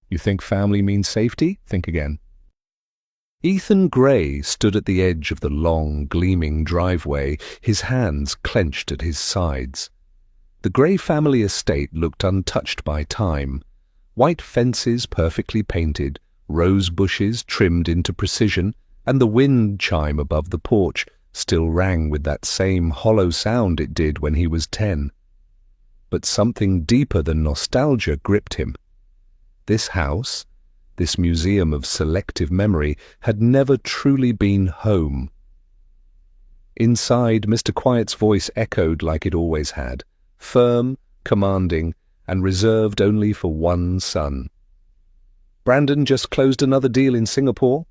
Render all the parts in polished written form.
You think family means safety? Think again. Ethan Gray stood at the edge of the long, gleaming driveway, his hands clenched at his sides. The Gray family estate looked untouched by time. White fences perfectly painted, rose bushes trimmed into precision, and the wind chime above the porch still rang with that same hollow sound it did when he was 10. But something deeper than nostalgia gripped him. This house, this museum of selective memory, had never truly been home. Inside, Mr. Quiet's voice echoed like it always had, firm, commanding, and reserved only for one son. Brandon just closed another deal in Singapore.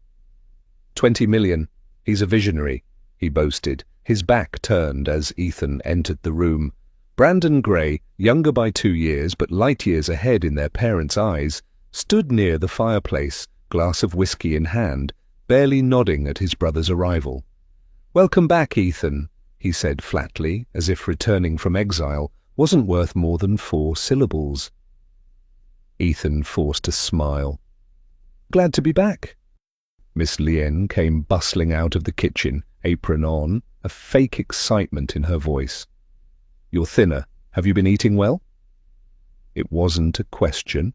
20 million. He's a visionary, he boasted, his back turned as Ethan entered the room. Brandon Gray, younger by 2 years but light years ahead in their parents' eyes, stood near the fireplace, glass of whiskey in hand, barely nodding at his brother's arrival. "Welcome back, Ethan," he said flatly, as if returning from exile wasn't worth more than 4 syllables. Ethan forced a smile. "Glad to be back." Miss Lien came bustling out of the kitchen, apron on, a fake excitement in her voice. "You're thinner. Have you been eating well?" It wasn't a question.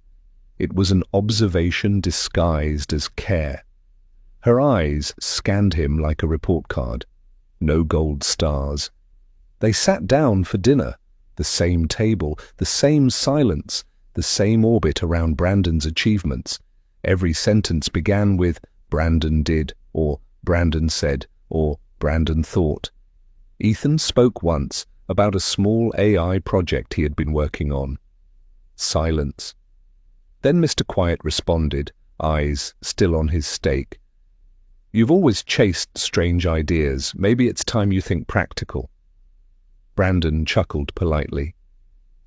It was an observation disguised as care. Her eyes scanned him like a report card. No gold stars. They sat down for dinner. The same table, the same silence, the same orbit around Brandon's achievements. Every sentence began with "Brandon did," or "Brandon said," or "Brandon thought." Ethan spoke once about a small AI project he had been working on. Silence. Then Mr. Quiet responded, eyes still on his steak. "You've always chased strange ideas. Maybe it's time you think practical." Brandon chuckled politely.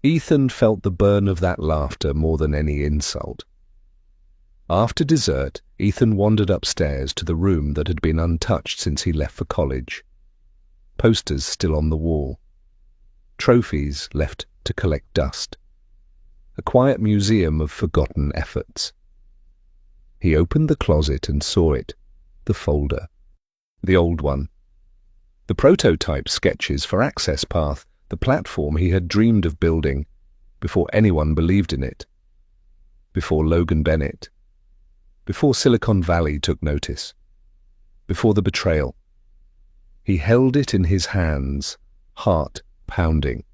Ethan felt the burn of that laughter more than any insult. After dessert, Ethan wandered upstairs to the room that had been untouched since he left for college. Posters still on the wall. Trophies left to collect dust. A quiet museum of forgotten efforts. He opened the closet and saw it, the folder. The old one. The prototype sketches for Access Path, the platform he had dreamed of building, before anyone believed in it. Before Logan Bennett. Before Silicon Valley took notice. Before the betrayal. He held it in his hands, heart pounding.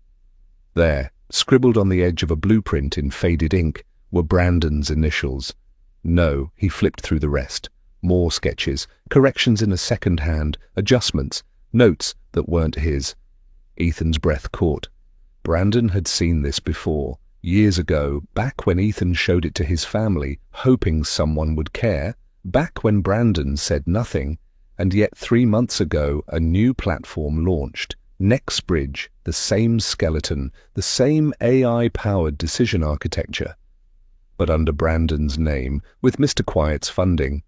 There, scribbled on the edge of a blueprint in faded ink, were Brandon's initials. No, he flipped through the rest. More sketches, corrections in a second hand, adjustments, notes that weren't his. Ethan's breath caught. Brandon had seen this before, years ago, back when Ethan showed it to his family, hoping someone would care, back when Brandon said nothing, and yet 3 months ago a new platform launched. Nexbridge, the same skeleton, the same AI-powered decision architecture, but under Brandon's name, with Mr. Quiet's funding.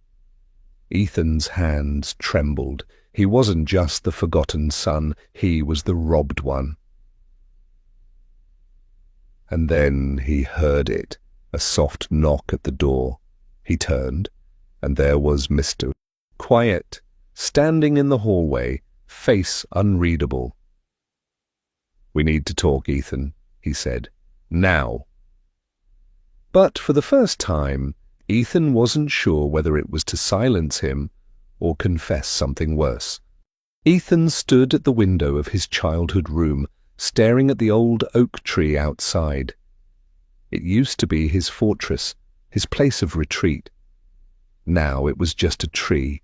Ethan's hands trembled. He wasn't just the forgotten son, he was the robbed one. And then he heard it, a soft knock at the door. He turned, and there was Mr. Quiet, standing in the hallway, face unreadable. "We need to talk, Ethan," he said. "Now." But for the first time, Ethan wasn't sure whether it was to silence him or confess something worse. Ethan stood at the window of his childhood room, staring at the old oak tree outside. It used to be his fortress, his place of retreat. Now it was just a tree.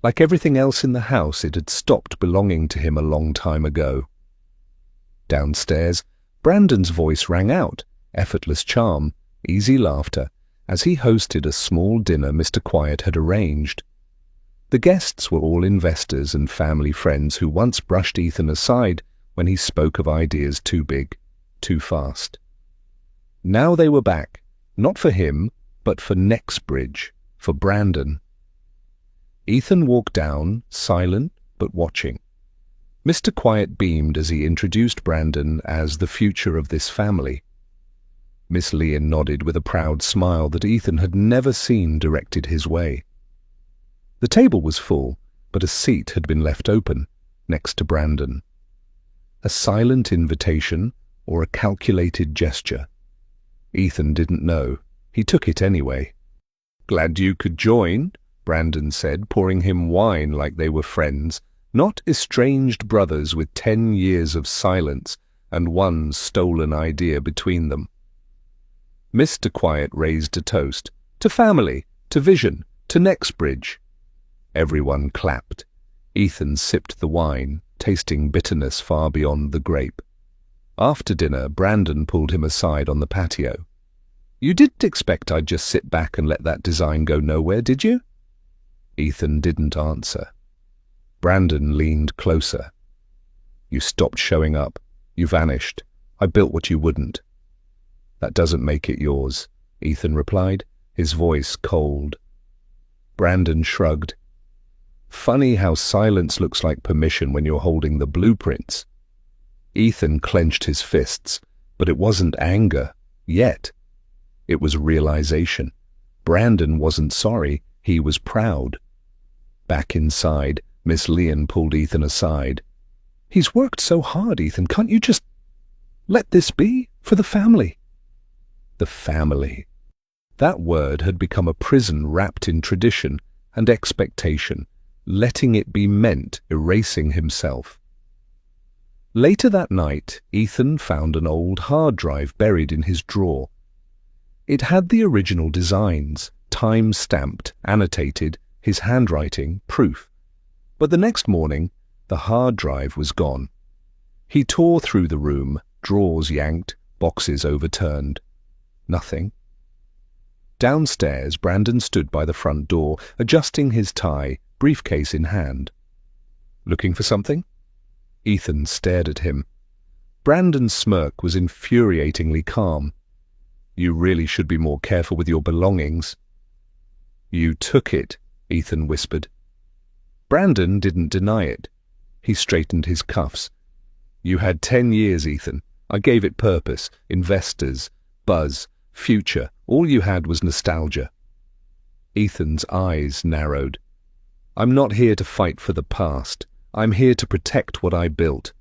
Like everything else in the house, it had stopped belonging to him a long time ago. Downstairs, Brandon's voice rang out, effortless charm, easy laughter, as he hosted a small dinner Mr. Quiet had arranged. The guests were all investors and family friends who once brushed Ethan aside when he spoke of ideas too big, too fast. Now they were back, not for him, but for Nexbridge, for Brandon. Ethan walked down, silent but watching. Mr. Quiet beamed as he introduced Brandon as the future of this family. Miss Lyon nodded with a proud smile that Ethan had never seen directed his way. The table was full, but a seat had been left open, next to Brandon. A silent invitation or a calculated gesture? Ethan didn't know. He took it anyway. "Glad you could join," Brandon said, pouring him wine like they were friends, not estranged brothers with 10 years of silence and one stolen idea between them. Mr. Quiet raised a toast. "To family, to vision, to Nexbridge." Everyone clapped. Ethan sipped the wine, tasting bitterness far beyond the grape. After dinner, Brandon pulled him aside on the patio. "You didn't expect I'd just sit back and let that design go nowhere, did you?" Ethan didn't answer. Brandon leaned closer. "You stopped showing up. You vanished. I built what you wouldn't." "That doesn't make it yours," Ethan replied, his voice cold. Brandon shrugged. "Funny how silence looks like permission when you're holding the blueprints." Ethan clenched his fists, but it wasn't anger, yet. It was realization. Brandon wasn't sorry, he was proud. Back inside, Miss Lyon pulled Ethan aside. "He's worked so hard, Ethan. Can't you just let this be for the family?" The family. That word had become a prison wrapped in tradition and expectation, letting it be meant erasing himself. Later that night, Ethan found an old hard drive buried in his drawer. It had the original designs, time-stamped, annotated, his handwriting, proof. But the next morning, the hard drive was gone. He tore through the room, drawers yanked, boxes overturned. Nothing. Downstairs, Brandon stood by the front door, adjusting his tie, briefcase in hand. "Looking for something?" Ethan stared at him. Brandon's smirk was infuriatingly calm. "You really should be more careful with your belongings." "You took it," Ethan whispered. Brandon didn't deny it. He straightened his cuffs. "You had 10 years, Ethan. I gave it purpose, investors, buzz, future. All you had was nostalgia." Ethan's eyes narrowed. "I'm not here to fight for the past. I'm here to protect what I built."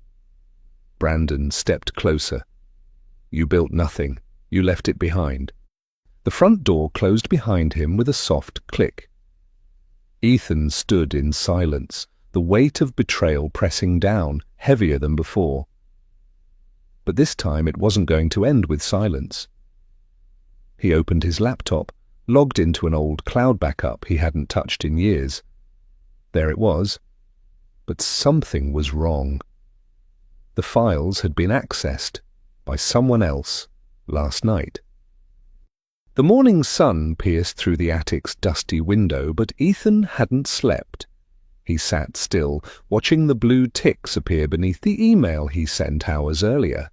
Brandon stepped closer. "You built nothing. You left it behind." The front door closed behind him with a soft click. Ethan stood in silence, the weight of betrayal pressing down, heavier than before. But this time it wasn't going to end with silence. He opened his laptop, logged into an old cloud backup he hadn't touched in years. There it was. But something was wrong. The files had been accessed by someone else last night. The morning sun pierced through the attic's dusty window, but Ethan hadn't slept. He sat still, watching the blue ticks appear beneath the email he sent hours earlier.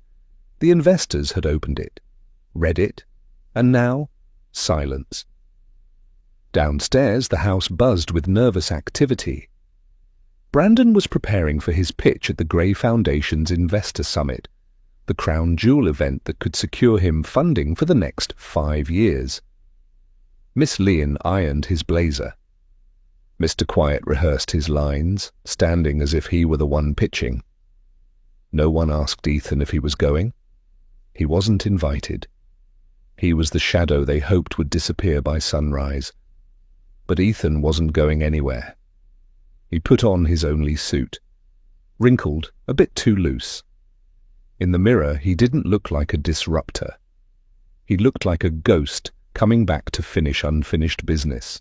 The investors had opened it, read it, and now silence. Downstairs, the house buzzed with nervous activity. Brandon was preparing for his pitch at the Gray Foundation's Investor Summit, the crown jewel event that could secure him funding for the next 5 years. Miss Lyon ironed his blazer. Mr. Quiet rehearsed his lines, standing as if he were the one pitching. No one asked Ethan if he was going. He wasn't invited. He was the shadow they hoped would disappear by sunrise. But Ethan wasn't going anywhere. He put on his only suit, wrinkled, a bit too loose. In the mirror, he didn't look like a disruptor. He looked like a ghost coming back to finish unfinished business.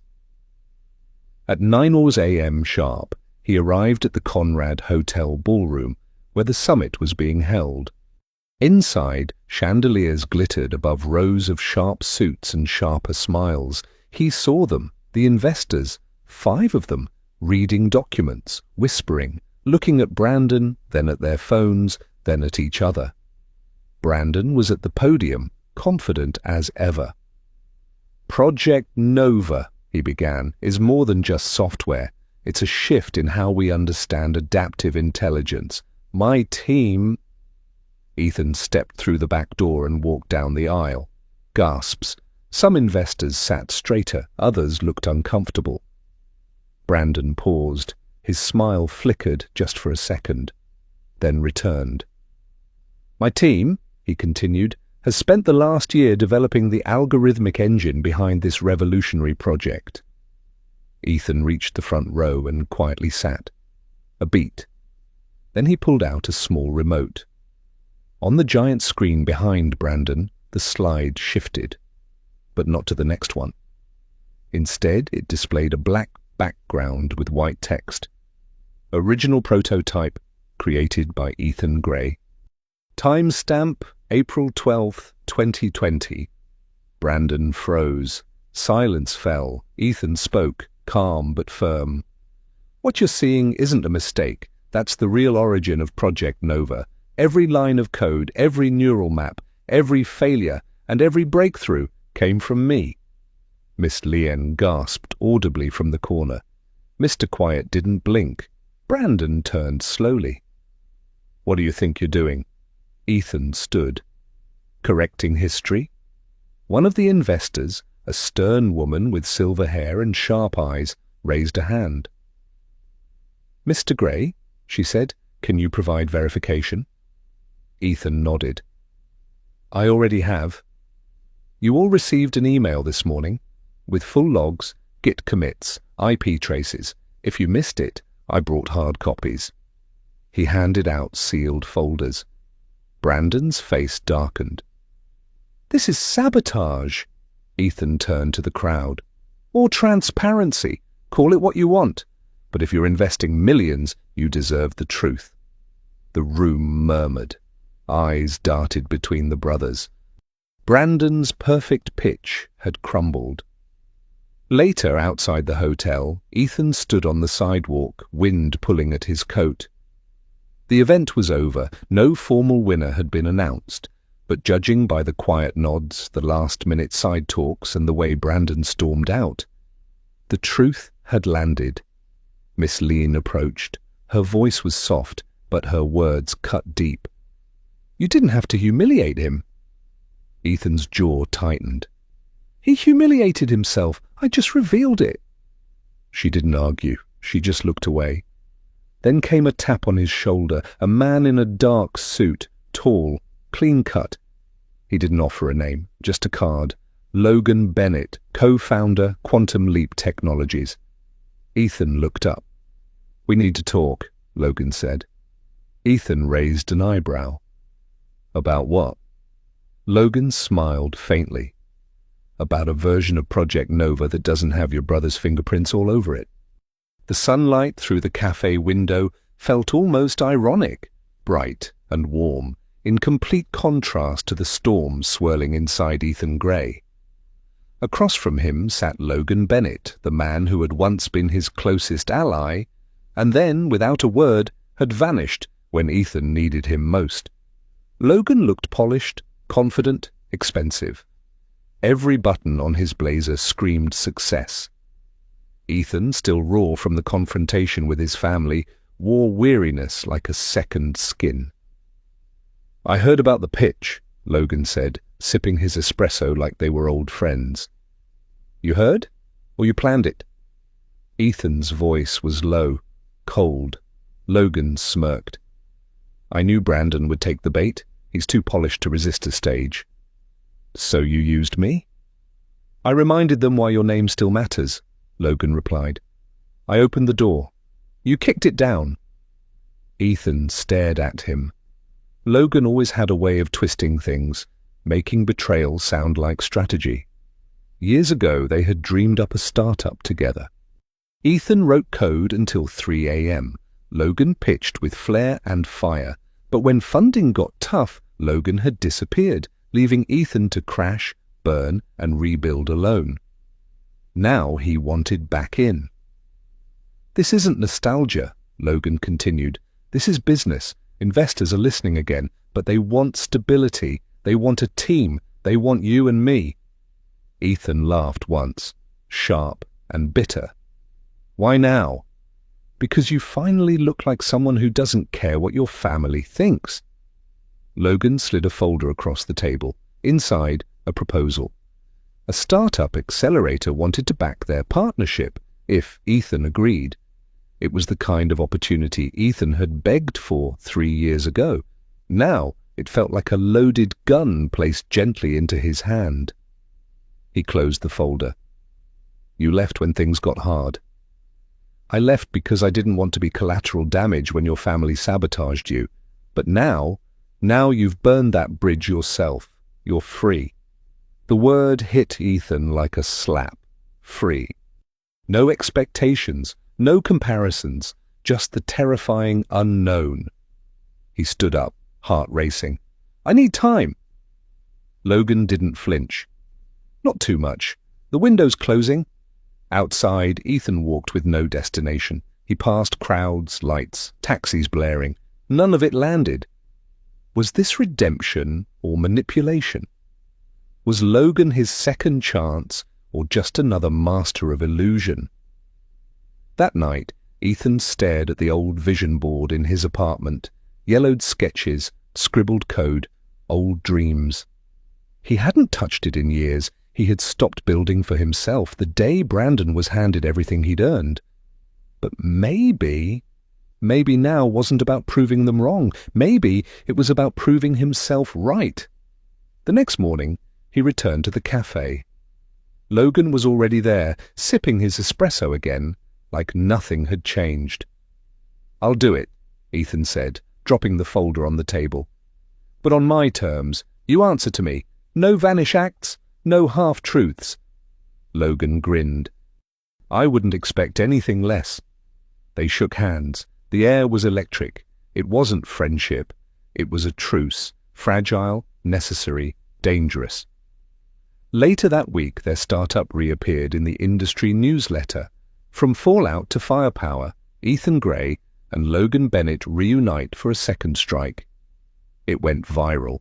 At 9 a.m. sharp, he arrived at the Conrad Hotel ballroom, where the summit was being held. Inside, chandeliers glittered above rows of sharp suits and sharper smiles. He saw them, the investors, 5 of them, reading documents, whispering, looking at Brandon, then at their phones, then at each other. Brandon was at the podium, confident as ever. "Project Nova," he began, "is more than just software. It's a shift in how we understand adaptive intelligence. My team—" Ethan stepped through the back door and walked down the aisle. Gasps. Some investors sat straighter, others looked uncomfortable. Brandon paused. His smile flickered just for a second, then returned. "My team," he continued, "has spent the last year developing the algorithmic engine behind this revolutionary project." Ethan reached the front row and quietly sat. A beat. Then he pulled out a small remote. On the giant screen behind Brandon, the slide shifted, but not to the next one. Instead, it displayed a black background with white text. Original prototype, created by Ethan Gray. Timestamp, April 12th, 2020. Brandon froze. Silence fell. Ethan spoke, calm but firm. "What you're seeing isn't a mistake. That's the real origin of Project Nova. Every line of code, every neural map, every failure, and every breakthrough came from me." Miss Lien gasped audibly from the corner. Mr. Quiet didn't blink. Brandon turned slowly. "What do you think you're doing?" Ethan stood. "Correcting history?" One of the investors, a stern woman with silver hair and sharp eyes, raised a hand. "Mr. Gray," she said, "can you provide verification?" Ethan nodded. "I already have. You all received an email this morning with full logs, Git commits, IP traces. If you missed it, I brought hard copies." He handed out sealed folders. Brandon's face darkened. "This is sabotage." Ethan turned to the crowd. "Or transparency. Call it what you want. But if you're investing millions, you deserve the truth." The room murmured. Eyes darted between the brothers. Brandon's perfect pitch had crumbled. Later, outside the hotel, Ethan stood on the sidewalk, wind pulling at his coat. The event was over. No formal winner had been announced, but judging by the quiet nods, the last-minute side talks, and the way Brandon stormed out, the truth had landed. Miss Lien approached. Her voice was soft, but her words cut deep. "You didn't have to humiliate him." Ethan's jaw tightened. "He humiliated himself. I just revealed it." She didn't argue. She just looked away. Then came a tap on his shoulder, a man in a dark suit, tall, clean-cut. He didn't offer a name, just a card. Logan Bennett, co-founder, Quantum Leap Technologies. Ethan looked up. "We need to talk," Logan said. Ethan raised an eyebrow. "About what?" Logan smiled faintly. "About a version of Project Nova that doesn't have your brother's fingerprints all over it." The sunlight through the cafe window felt almost ironic, bright and warm, in complete contrast to the storm swirling inside Ethan Gray. Across from him sat Logan Bennett, the man who had once been his closest ally, and then, without a word, had vanished when Ethan needed him most. Logan looked polished, confident, expensive. Every button on his blazer screamed success. Ethan, still raw from the confrontation with his family, wore weariness like a second skin. "I heard about the pitch," Logan said, sipping his espresso like they were old friends. "You heard? Or you planned it?" Ethan's voice was low, cold. Logan smirked. "I knew Brandon would take the bait. He's too polished to resist a stage." "So you used me?" "I reminded them why your name still matters," Logan replied. "I opened the door. You kicked it down." Ethan stared at him. Logan always had a way of twisting things, making betrayal sound like strategy. Years ago, they had dreamed up a startup together. Ethan wrote code until 3 a.m. Logan pitched with flair and fire. But when funding got tough, Logan had disappeared, leaving Ethan to crash, burn, and rebuild alone. Now he wanted back in. "This isn't nostalgia," Logan continued. "This is business. Investors are listening again, but they want stability. They want a team. They want you and me." Ethan laughed once, sharp and bitter. "Why now?" "Because you finally look like someone who doesn't care what your family thinks." Logan slid a folder across the table. Inside, a proposal. A startup accelerator wanted to back their partnership, if Ethan agreed. It was the kind of opportunity Ethan had begged for 3 years ago. Now it felt like a loaded gun placed gently into his hand. He closed the folder. You left when things got hard. I left because I didn't want to be collateral damage when your family sabotaged you. But now you've burned that bridge yourself. You're free. The word hit Ethan like a slap. Free. No expectations, no comparisons, just the terrifying unknown. He stood up, heart racing. I need time. Logan didn't flinch. Not too much. The window's closing. Outside, Ethan walked with no destination. He passed crowds, lights, taxis blaring. None of it landed. Was this redemption or manipulation? Was Logan his second chance or just another master of illusion? That night, Ethan stared at the old vision board in his apartment. Yellowed sketches, scribbled code, old dreams. He hadn't touched it in years. He had stopped building for himself the day Brandon was handed everything he'd earned. But maybe now wasn't about proving them wrong. Maybe it was about proving himself right. The next morning, he returned to the cafe. Logan was already there, sipping his espresso again, like nothing had changed. I'll do it, Ethan said, dropping the folder on the table. But on my terms. You answer to me. No vanish acts, no half-truths. Logan grinned. I wouldn't expect anything less. They shook hands. The air was electric. It wasn't friendship. It was a truce, fragile, necessary, dangerous. Later that week, their startup reappeared in the industry newsletter. From fallout to firepower, Ethan Gray and Logan Bennett reunite for a second strike. It went viral.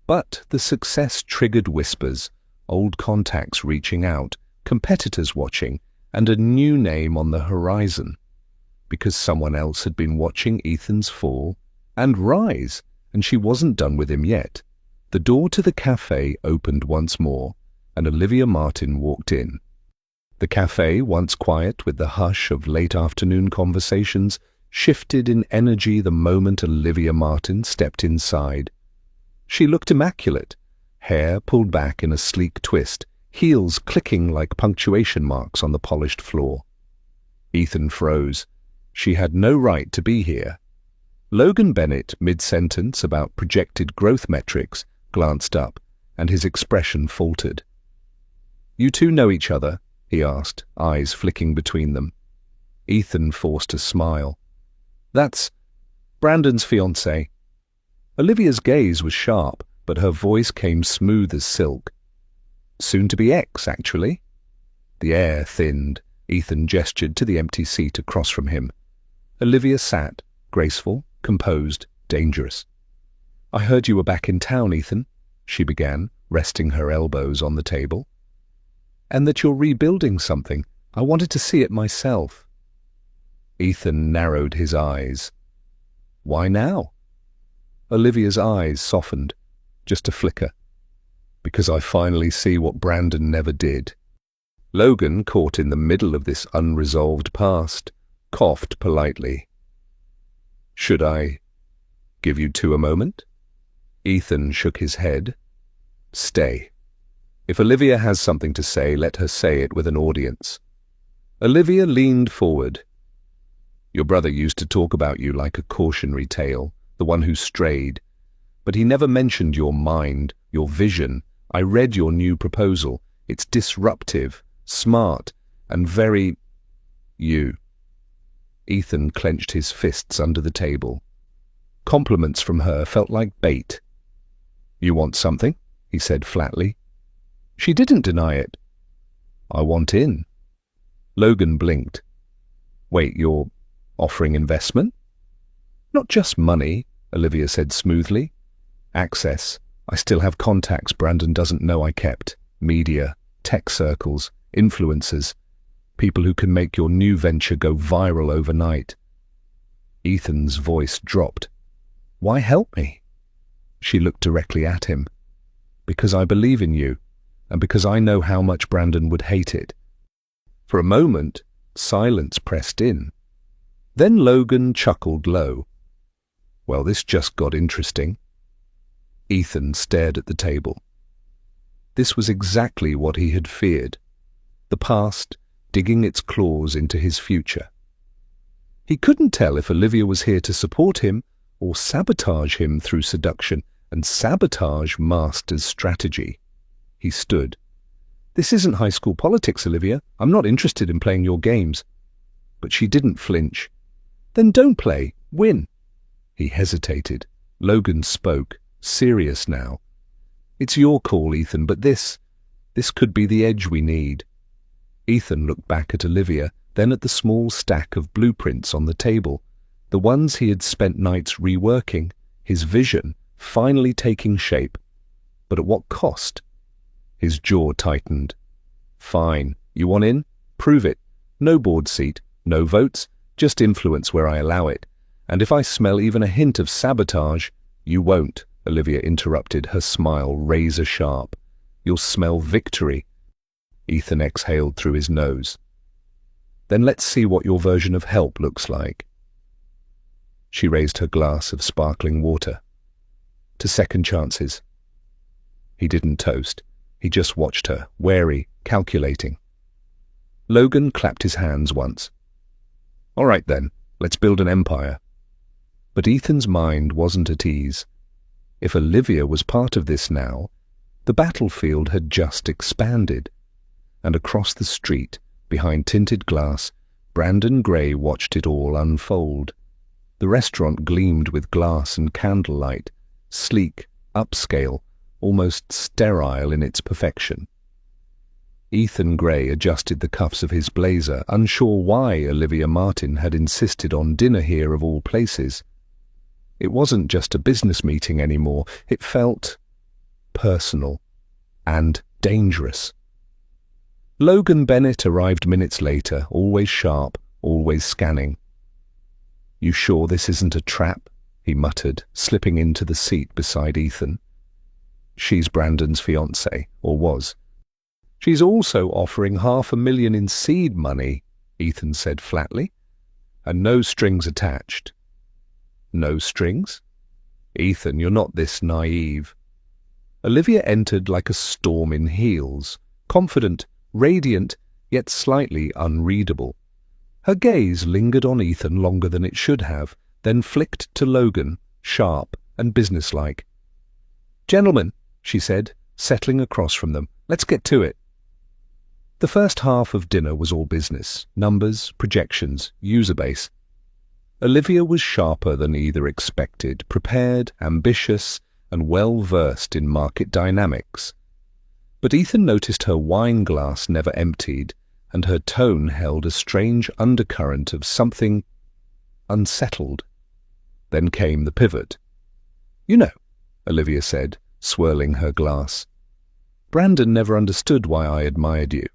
But the success triggered whispers, old contacts reaching out, competitors watching, and a new name on the horizon. Because someone else had been watching Ethan's fall and rise, and she wasn't done with him yet. The door to the cafe opened once more, and Olivia Martin walked in. The cafe, once quiet with the hush of late afternoon conversations, shifted in energy the moment Olivia Martin stepped inside. She looked immaculate, hair pulled back in a sleek twist, heels clicking like punctuation marks on the polished floor. Ethan froze. She had no right to be here. Logan Bennett, mid-sentence about projected growth metrics, glanced up, and his expression faltered. You two know each other? He asked, eyes flicking between them. Ethan forced a smile. That's Brandon's fiancée. Olivia's gaze was sharp, but her voice came smooth as silk. Soon to be ex, actually. The air thinned. Ethan gestured to the empty seat across from him. Olivia sat, graceful, composed, dangerous. I heard you were back in town, Ethan, she began, resting her elbows on the table. And that you're rebuilding something. I wanted to see it myself. Ethan narrowed his eyes. Why now? Olivia's eyes softened, just a flicker. Because I finally see what Brandon never did. Logan, caught in the middle of this unresolved past, coughed politely. Should I give you two a moment? Ethan shook his head. Stay. If Olivia has something to say, let her say it with an audience. Olivia leaned forward. Your brother used to talk about you like a cautionary tale, the one who strayed. But he never mentioned your mind, your vision. I read your new proposal. It's disruptive, smart, and very... you. Ethan clenched his fists under the table. Compliments from her felt like bait. You want something? He said flatly. She didn't deny it. I want in. Logan blinked. Wait, you're offering investment? Not just money, Olivia said smoothly. Access. I still have contacts Brandon doesn't know I kept. Media, tech circles, influencers. People who can make your new venture go viral overnight. Ethan's voice dropped. Why help me? She looked directly at him. Because I believe in you, and because I know how much Brandon would hate it. For a moment, silence pressed in. Then Logan chuckled low. Well, this just got interesting. Ethan stared at the table. This was exactly what he had feared. The past digging its claws into his future. He couldn't tell if Olivia was here to support him or sabotage him through seduction, and sabotage masked as strategy. He stood. This isn't high school politics, Olivia. I'm not interested in playing your games. But she didn't flinch. Then don't play. Win. He hesitated. Logan spoke, serious now. It's your call, Ethan, but this could be the edge we need. Ethan looked back at Olivia, then at the small stack of blueprints on the table, the ones he had spent nights reworking, his vision finally taking shape. But at what cost? His jaw tightened. Fine. You want in? Prove it. No board seat, no votes, just influence where I allow it. And if I smell even a hint of sabotage, you won't, Olivia interrupted, her smile razor sharp. You'll smell victory. Ethan exhaled through his nose. Then let's see what your version of help looks like. She raised her glass of sparkling water. To second chances. He didn't toast. He just watched her, wary, calculating. Logan clapped his hands once. All right then, let's build an empire. But Ethan's mind wasn't at ease. If Olivia was part of this now, the battlefield had just expanded. And across the street, behind tinted glass, Brandon Gray watched it all unfold. The restaurant gleamed with glass and candlelight, sleek, upscale, almost sterile in its perfection. Ethan Gray adjusted the cuffs of his blazer, unsure why Olivia Martin had insisted on dinner here of all places. It wasn't just a business meeting anymore. It felt personal and dangerous. Logan Bennett arrived minutes later, always sharp, always scanning. You sure this isn't a trap? He muttered, slipping into the seat beside Ethan. She's Brandon's fiancée, or was. She's also offering $500,000 in seed money, Ethan said flatly, and no strings attached. No strings? Ethan, you're not this naive. Olivia entered like a storm in heels, confident, radiant, yet slightly unreadable. Her gaze lingered on Ethan longer than it should have, then flicked to Logan, sharp and businesslike. Gentlemen, she said, settling across from them, let's get to it. The first half of dinner was all business, numbers, projections, user base. Olivia was sharper than either expected, prepared, ambitious, and well-versed in market dynamics. But Ethan noticed her wine glass never emptied, and her tone held a strange undercurrent of something unsettled. Then came the pivot. You know, Olivia said, swirling her glass. Brandon never understood why I admired you.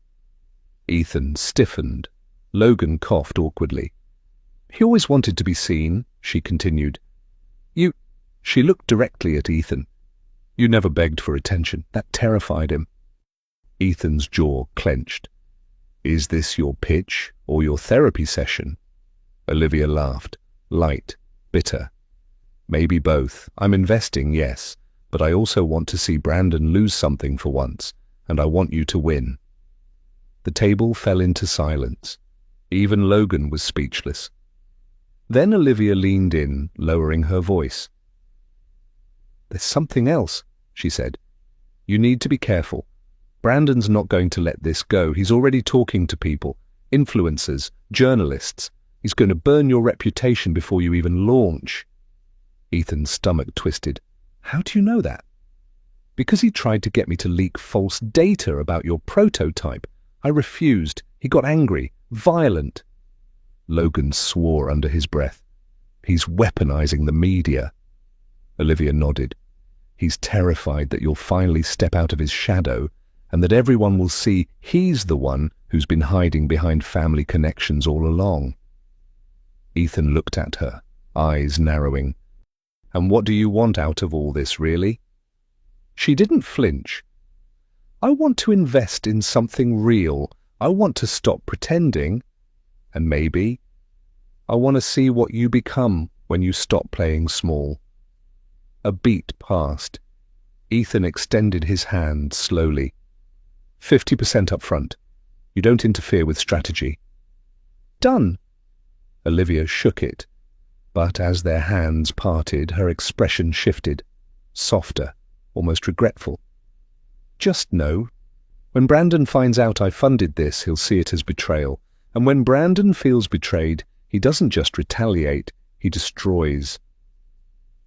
Ethan stiffened. Logan coughed awkwardly. He always wanted to be seen, she continued. She looked directly at Ethan. You never begged for attention. That terrified him. Ethan's jaw clenched. Is this your pitch or your therapy session? Olivia laughed, light, bitter. Maybe both. I'm investing, yes, but I also want to see Brandon lose something for once, and I want you to win. The table fell into silence. Even Logan was speechless. Then Olivia leaned in, lowering her voice. There's something else, she said. You need to be careful. Brandon's not going to let this go. He's already talking to people, influencers, journalists. He's going to burn your reputation before you even launch. Ethan's stomach twisted. How do you know that? Because he tried to get me to leak false data about your prototype. I refused. He got angry, violent. Logan swore under his breath. He's weaponizing the media. Olivia nodded. He's terrified that you'll finally step out of his shadow and that everyone will see he's the one who's been hiding behind family connections all along. Ethan looked at her, eyes narrowing. And what do you want out of all this, really? She didn't flinch. I want to invest in something real. I want to stop pretending. And maybe I want to see what you become when you stop playing small. A beat passed. Ethan extended his hand slowly. 50% up front. You don't interfere with strategy. Done. Olivia shook it, but as their hands parted, her expression shifted, softer, almost regretful. Just know, when Brandon finds out I funded this, he'll see it as betrayal. And when Brandon feels betrayed, he doesn't just retaliate, he destroys.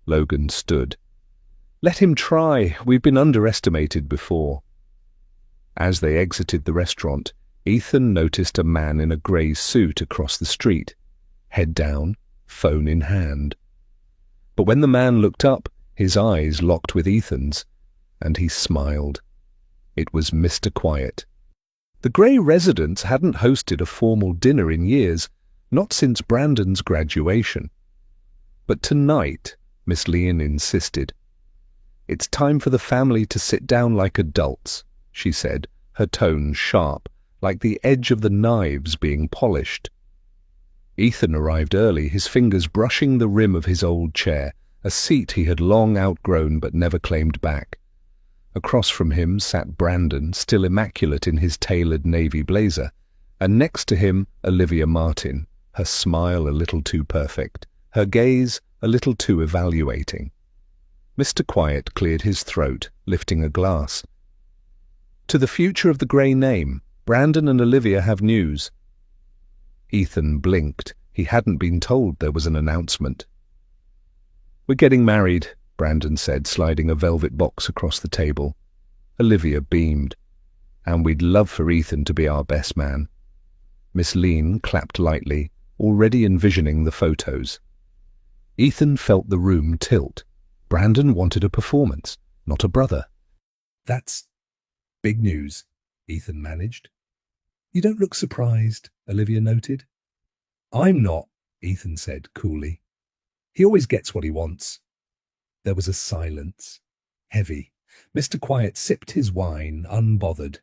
Logan stood. Let him try. We've been underestimated before. As they exited the restaurant, Ethan noticed a man in a grey suit across the street, head down, phone in hand. But when the man looked up, his eyes locked with Ethan's, and he smiled. It was Mr. Quiet. The Grey residence hadn't hosted a formal dinner in years, not since Brandon's graduation. But tonight, Miss Lynn insisted. It's time for the family to sit down like adults, she said, her tone sharp, like the edge of the knives being polished. Ethan arrived early, his fingers brushing the rim of his old chair, a seat he had long outgrown but never claimed back. Across from him sat Brandon, still immaculate in his tailored navy blazer, and next to him Olivia Martin, her smile a little too perfect, her gaze a little too evaluating. Mr. Quiet cleared his throat, lifting a glass. To the future of the Grey name, Brandon and Olivia have news. Ethan blinked. He hadn't been told there was an announcement. We're getting married, Brandon said, sliding a velvet box across the table. Olivia beamed. And we'd love for Ethan to be our best man. Miss Lynn clapped lightly, already envisioning the photos. Ethan felt the room tilt. Brandon wanted a performance, not a brother. That's big news, Ethan managed. You don't look surprised, Olivia noted. I'm not, Ethan said coolly. He always gets what he wants. There was a silence, heavy. Mr. Quiet sipped his wine, unbothered.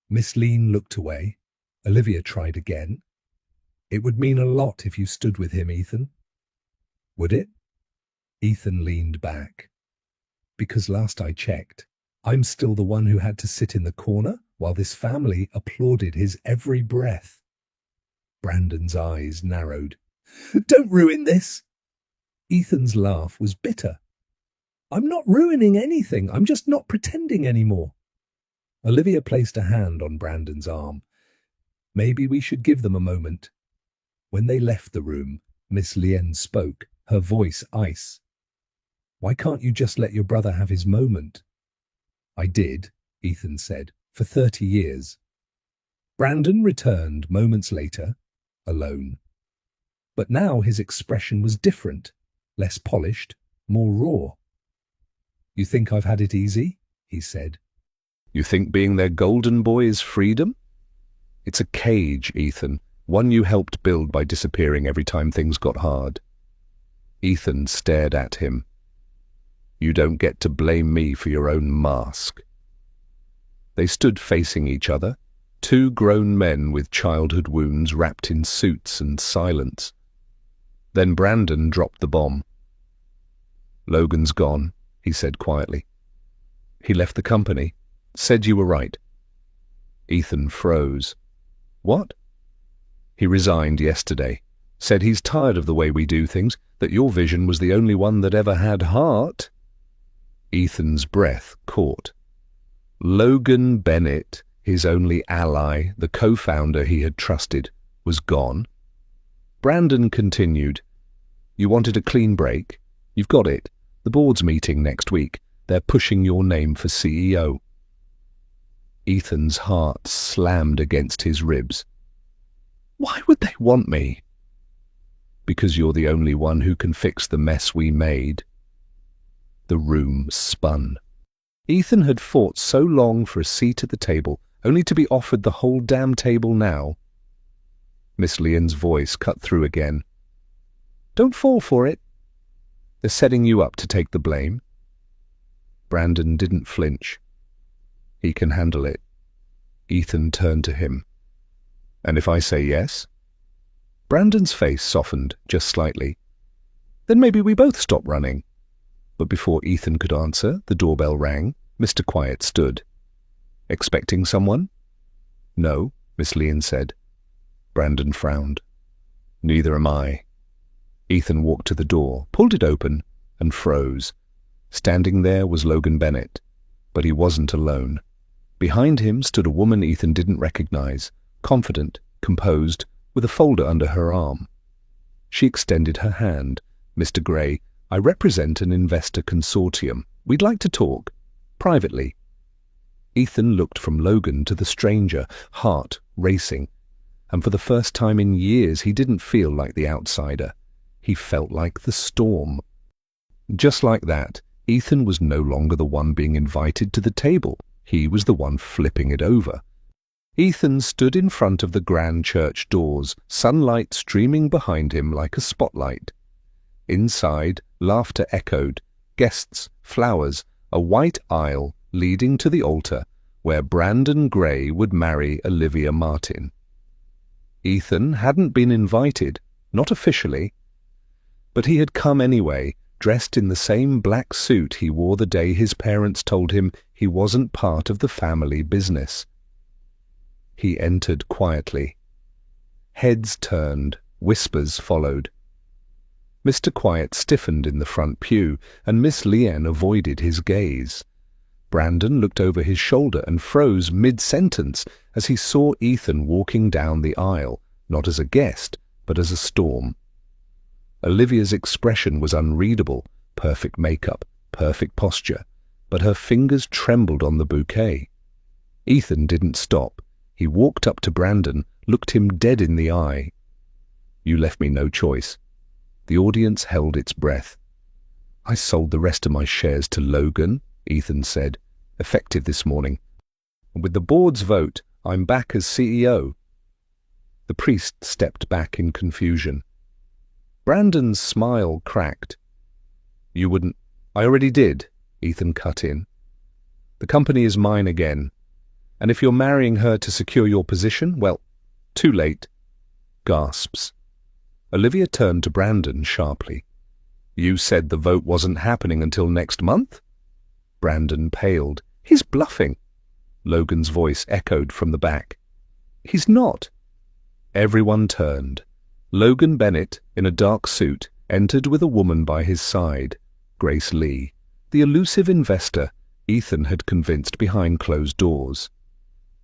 Miss Lynn looked away. Olivia tried again. It would mean a lot if you stood with him, Ethan. Would it? Ethan leaned back. Because last I checked, I'm still the one who had to sit in the corner while this family applauded his every breath. Brandon's eyes narrowed. Don't ruin this. Ethan's laugh was bitter. I'm not ruining anything. I'm just not pretending anymore. Olivia placed a hand on Brandon's arm. Maybe we should give them a moment. When they left the room, Miss Lynn spoke, her voice ice. Why can't you just let your brother have his moment? I did, Ethan said, for 30 years. Brandon returned moments later, alone. But now his expression was different, less polished, more raw. You think I've had it easy? He said. You think being their golden boy is freedom? It's a cage, Ethan, one you helped build by disappearing every time things got hard. Ethan stared at him. You don't get to blame me for your own mask. They stood facing each other, two grown men with childhood wounds wrapped in suits and silence. Then Brandon dropped the bomb. Logan's gone, he said quietly. He left the company, said you were right. Ethan froze. What? He resigned yesterday, said he's tired of the way we do things, that your vision was the only one that ever had heart. Ethan's breath caught. Logan Bennett, his only ally, the co-founder he had trusted, was gone. Brandon continued. You wanted a clean break? You've got it. The board's meeting next week. They're pushing your name for CEO. Ethan's heart slammed against his ribs. Why would they want me? Because you're the only one who can fix the mess we made. The room spun. Ethan had fought so long for a seat at the table, only to be offered the whole damn table now. Miss Lynn's voice cut through again. Don't fall for it. They're setting you up to take the blame. Brandon didn't flinch. He can handle it. Ethan turned to him. And if I say yes? Brandon's face softened just slightly. Then maybe we both stop running. But before Ethan could answer, the doorbell rang. Mr. Quiet stood. Expecting someone? No, Miss Lynn said. Brandon frowned. Neither am I. Ethan walked to the door, pulled it open, and froze. Standing there was Logan Bennett. But he wasn't alone. Behind him stood a woman Ethan didn't recognize, confident, composed, with a folder under her arm. She extended her hand. Mr. Gray, I represent an investor consortium. We'd like to talk. Privately. Ethan looked from Logan to the stranger, heart racing. And for the first time in years, he didn't feel like the outsider. He felt like the storm. Just like that, Ethan was no longer the one being invited to the table. He was the one flipping it over. Ethan stood in front of the grand church doors, sunlight streaming behind him like a spotlight. Inside, laughter echoed, guests, flowers, a white aisle leading to the altar where Brandon Gray would marry Olivia Martin. Ethan hadn't been invited, not officially, but he had come anyway, dressed in the same black suit he wore the day his parents told him he wasn't part of the family business. He entered quietly. Heads turned, whispers followed. Mr. Quiet stiffened in the front pew, and Miss Lynn avoided his gaze. Brandon looked over his shoulder and froze mid-sentence as he saw Ethan walking down the aisle, not as a guest, but as a storm. Olivia's expression was unreadable, perfect makeup, perfect posture, but her fingers trembled on the bouquet. Ethan didn't stop. He walked up to Brandon, looked him dead in the eye. You left me no choice. The audience held its breath. I sold the rest of my shares to Logan, Ethan said, effective this morning. And with the board's vote, I'm back as CEO. The priest stepped back in confusion. Brandon's smile cracked. You wouldn't... I already did, Ethan cut in. The company is mine again. And if you're marrying her to secure your position, well, too late. Gasps. Olivia turned to Brandon sharply. You said the vote wasn't happening until next month? Brandon paled. He's bluffing. Logan's voice echoed from the back. He's not. Everyone turned. Logan Bennett, in a dark suit, entered with a woman by his side, Grace Lee, the elusive investor Ethan had convinced behind closed doors.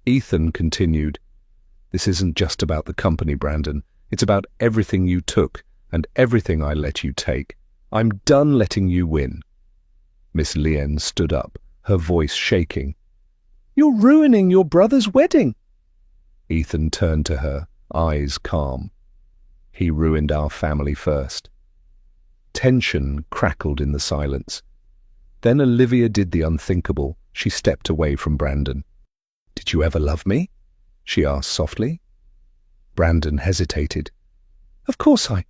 Ethan continued, This isn't just about the company, Brandon. It's about everything you took and everything I let you take. I'm done letting you win. Miss Lynn stood up, her voice shaking. You're ruining your brother's wedding. Ethan turned to her, eyes calm. He ruined our family first. Tension crackled in the silence. Then Olivia did the unthinkable. She stepped away from Brandon. Did you ever love me? She asked softly. Brandon hesitated. Of course I...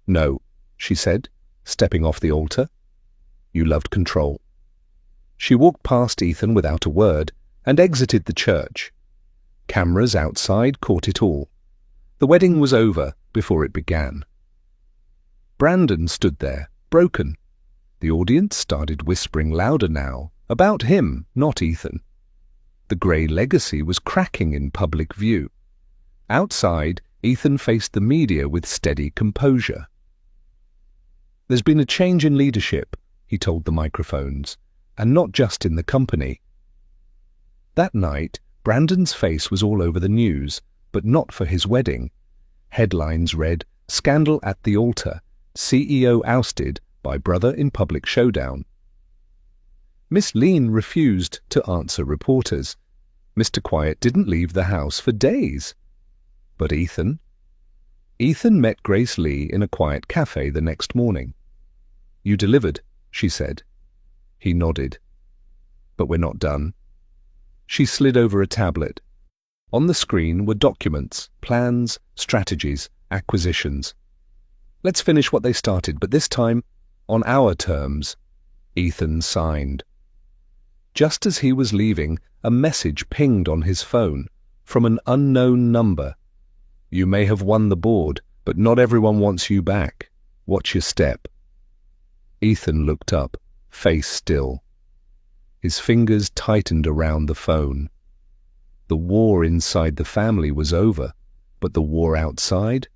No, she said, stepping off the altar. You loved control. She walked past Ethan without a word and exited the church. Cameras outside caught it all. The wedding was over before it began. Brandon stood there, broken. The audience started whispering louder now, about him, not Ethan. The grey legacy was cracking in public view. Outside, Ethan faced the media with steady composure. There's been a change in leadership, he told the microphones, and not just in the company. That night, Brandon's face was all over the news, but not for his wedding. Headlines read, Scandal at the altar, CEO ousted by brother in public showdown. Miss Lynn refused to answer reporters. Mr. Quiet didn't leave the house for days. But Ethan? Ethan met Grace Lee in a quiet cafe the next morning. You delivered, she said. He nodded. But we're not done. She slid over a tablet. On the screen were documents, plans, strategies, acquisitions. Let's finish what they started, but this time on our terms. Ethan signed. Just as he was leaving, a message pinged on his phone from an unknown number. "You may have won the board, but not everyone wants you back. Watch your step." Ethan looked up, face still. His fingers tightened around the phone. The war inside the family was over, but the war outside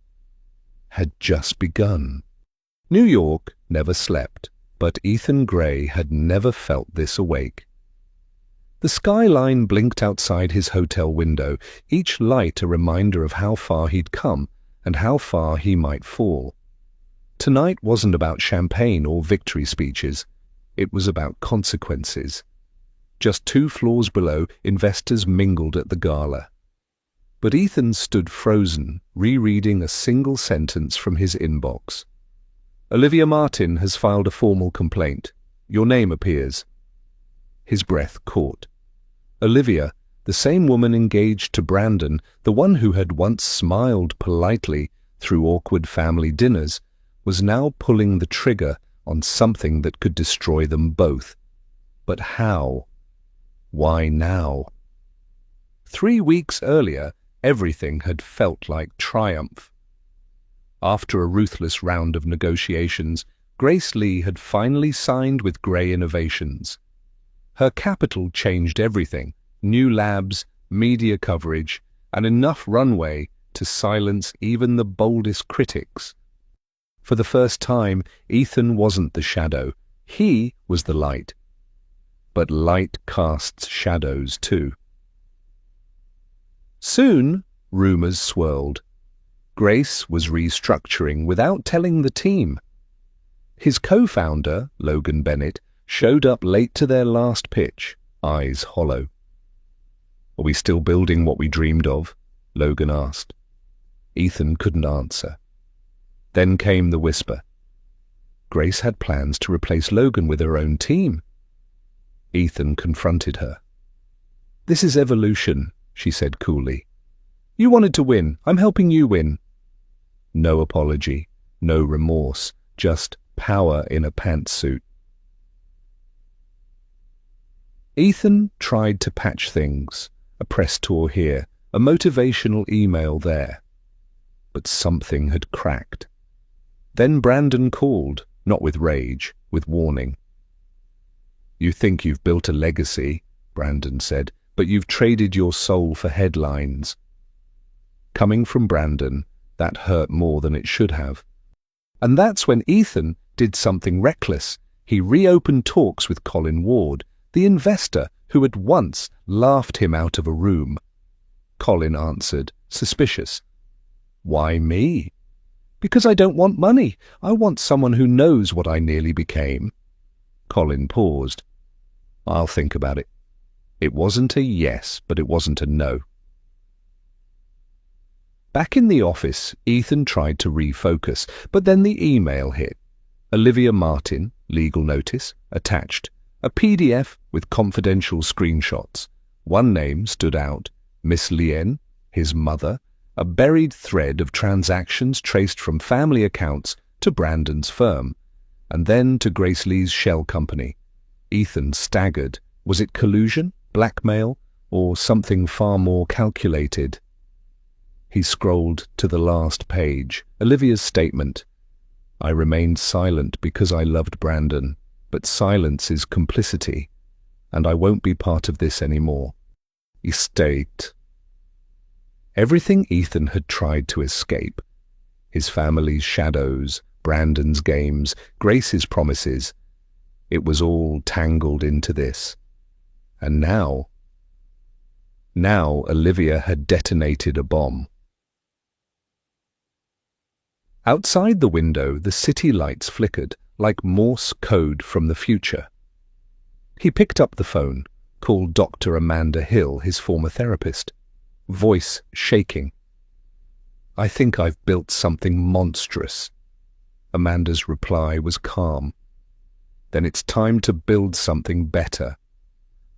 had just begun. New York never slept, but Ethan Gray had never felt this awake. The skyline blinked outside his hotel window, each light a reminder of how far he'd come and how far he might fall. Tonight wasn't about champagne or victory speeches. It was about consequences. Just 2 floors below, investors mingled at the gala. But Ethan stood frozen, rereading a single sentence from his inbox. "Olivia Martin has filed a formal complaint. Your name appears." His breath caught. Olivia, the same woman engaged to Brandon, the one who had once smiled politely through awkward family dinners, was now pulling the trigger on something that could destroy them both. But how? Why now? 3 weeks earlier, everything had felt like triumph. After a ruthless round of negotiations, Grace Lee had finally signed with Gray Innovations. Her capital changed everything: new labs, media coverage, and enough runway to silence even the boldest critics. For the first time, Ethan wasn't the shadow. He was the light. But light casts shadows too. Soon, rumors swirled. Grace was restructuring without telling the team. His co-founder, Logan Bennett, showed up late to their last pitch, eyes hollow. "Are we still building what we dreamed of?" Logan asked. Ethan couldn't answer. Then came the whisper. Grace had plans to replace Logan with her own team. Ethan confronted her. "This is evolution," she said coolly. "You wanted to win. I'm helping you win." No apology, no remorse, just power in a pantsuit. Ethan tried to patch things, a press tour here, a motivational email there. But something had cracked. Then Brandon called, not with rage, with warning. "You think you've built a legacy," Brandon said, "but you've traded your soul for headlines." Coming from Brandon, that hurt more than it should have. And that's when Ethan did something reckless. He reopened talks with Colin Ward, the investor who had once laughed him out of a room. Colin answered, suspicious. "Why me?" "Because I don't want money. I want someone who knows what I nearly became." Colin paused. "I'll think about it." It wasn't a yes, but it wasn't a no. Back in the office, Ethan tried to refocus, but then the email hit. Olivia Martin, legal notice, attached. A PDF with confidential screenshots. One name stood out, Miss Lien, his mother, a buried thread of transactions traced from family accounts to Brandon's firm, and then to Grace Lee's shell company. Ethan staggered. Was it collusion, blackmail, or something far more calculated? He scrolled to the last page, Olivia's statement. "I remained silent because I loved Brandon, but silence is complicity, and I won't be part of this anymore." Estate. Everything Ethan had tried to escape, his family's shadows, Brandon's games, Grace's promises, it was all tangled into this. And now Olivia had detonated a bomb. Outside the window, the city lights flickered, like Morse code from the future. He picked up the phone, called Dr. Amanda Hill, his former therapist, voice shaking. "I think I've built something monstrous." Amanda's reply was calm. "Then it's time to build something better."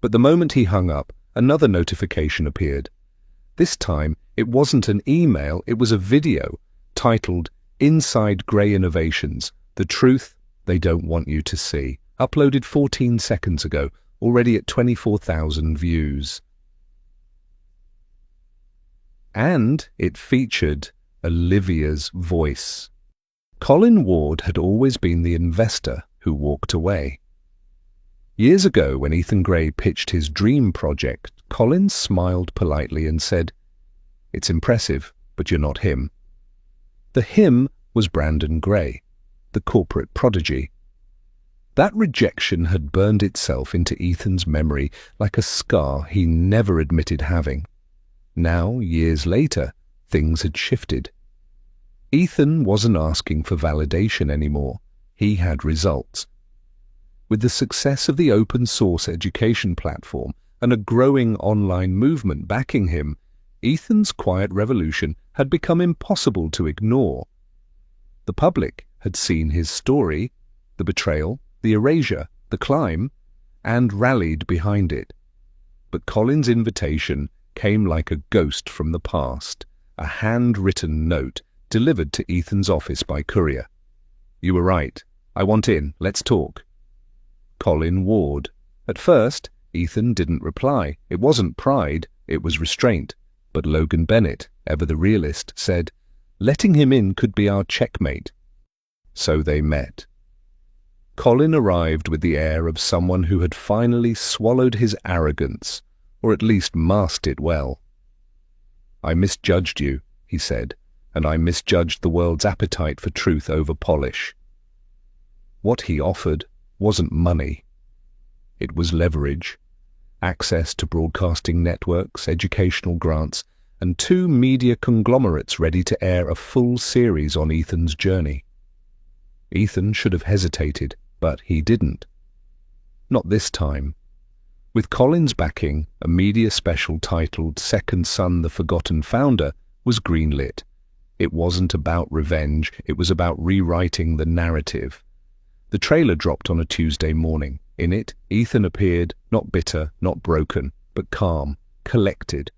But the moment he hung up, another notification appeared. This time, it wasn't an email, it was a video, titled "Inside Gray Innovations, The Truth They Don't Want You to See," uploaded 14 seconds ago, already at 24,000 views. And it featured Olivia's voice. Colin Ward had always been the investor who walked away. Years ago, when Ethan Gray pitched his dream project, Colin smiled politely and said, "It's impressive, but you're not him." The him was Brandon Gray, the corporate prodigy. That rejection had burned itself into Ethan's memory like a scar he never admitted having. Now, years later, things had shifted. Ethan wasn't asking for validation anymore. He had results. With the success of the open-source education platform and a growing online movement backing him, Ethan's quiet revolution had become impossible to ignore. The public had seen his story, the betrayal, the erasure, the climb, and rallied behind it. But Colin's invitation came like a ghost from the past, a handwritten note delivered to Ethan's office by courier. "You were right. I want in. Let's talk." Colin Ward. At first, Ethan didn't reply. It wasn't pride, it was restraint. But Logan Bennett, ever the realist, said, "Letting him in could be our checkmate." So they met. Colin arrived with the air of someone who had finally swallowed his arrogance, or at least masked it well. "I misjudged you," he said, "and I misjudged the world's appetite for truth over polish." What he offered wasn't money. It was leverage, access to broadcasting networks, educational grants, and 2 media conglomerates ready to air a full series on Ethan's journey. Ethan should have hesitated, but he didn't. Not this time. With Colin's backing, a media special titled Second Son, the Forgotten Founder was greenlit. It wasn't about revenge, it was about rewriting the narrative. The trailer dropped on a Tuesday morning. In it, Ethan appeared, not bitter, not broken, but calm, collected.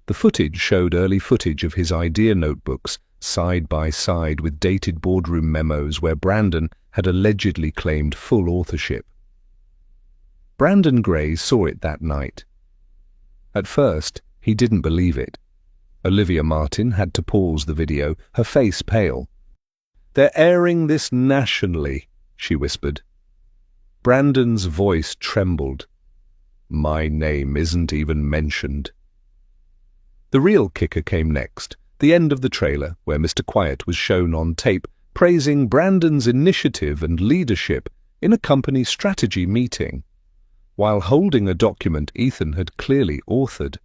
The footage showed early footage of his idea notebooks, side by side with dated boardroom memos where Brandon had allegedly claimed full authorship. Brandon Gray saw it that night. At first, he didn't believe it. Olivia Martin had to pause the video, her face pale. "They're airing this nationally," she whispered. Brandon's voice trembled. "My name isn't even mentioned." The real kicker came next, the end of the trailer, where Mr. Quiet was shown on tape praising Brandon's initiative and leadership in a company strategy meeting, while holding a document Ethan had clearly authored.